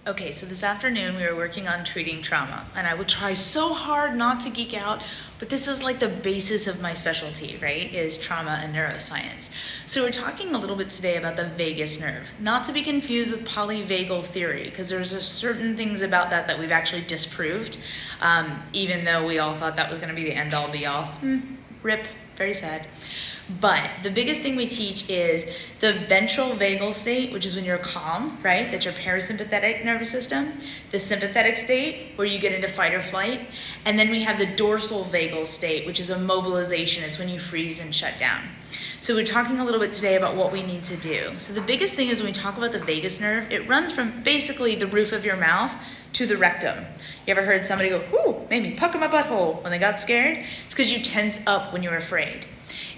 Okay, so this afternoon we were working on treating trauma, and I would try so hard not to geek out, but this is like the basis of my specialty, right? Is trauma and neuroscience. So we're talking a little bit today about the vagus nerve, not to be confused with polyvagal theory, because there's certain things about that we've actually disproved, even though we all thought that was going to be the end all be all. Rip, very sad. But the biggest thing we teach is the ventral vagal state, which is when you're calm, right? That's your parasympathetic nervous system. The sympathetic state, where you get into fight or flight. And then we have the dorsal vagal state, which is a mobilization. It's when you freeze and shut down. So we're talking a little bit today about what we need to do. So the biggest thing is when we talk about the vagus nerve, it runs from basically the roof of your mouth to the rectum. You ever heard somebody go, "Ooh, made me pucker my butthole" when they got scared? It's because you tense up when you're afraid.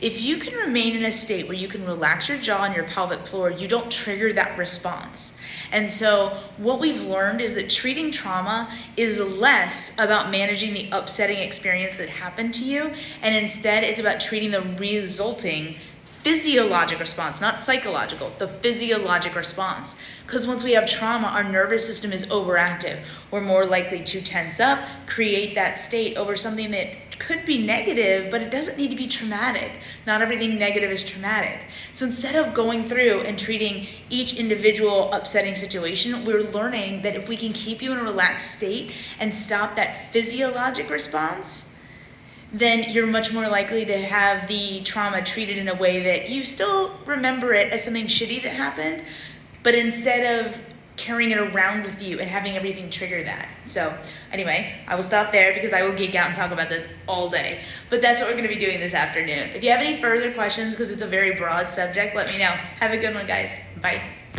If you can remain in a state where you can relax your jaw and your pelvic floor, you don't trigger that response. And so what we've learned is that treating trauma is less about managing the upsetting experience that happened to you, and instead it's about treating the resulting physiologic response, not psychological, the physiologic response. Because once we have trauma, our nervous system is overactive. We're more likely to tense up, create that state over something that could be negative, but it doesn't need to be traumatic. Not everything negative is traumatic. So instead of going through and treating each individual upsetting situation, we're learning that if we can keep you in a relaxed state and stop that physiologic response, then you're much more likely to have the trauma treated in a way that you still remember it as something shitty that happened, but instead of carrying it around with you and having everything trigger that. So anyway, I will stop there because I will geek out and talk about this all day. But that's what we're going to be doing this afternoon. If you have any further questions, because it's a very broad subject, let me know. Have a good one, guys. Bye.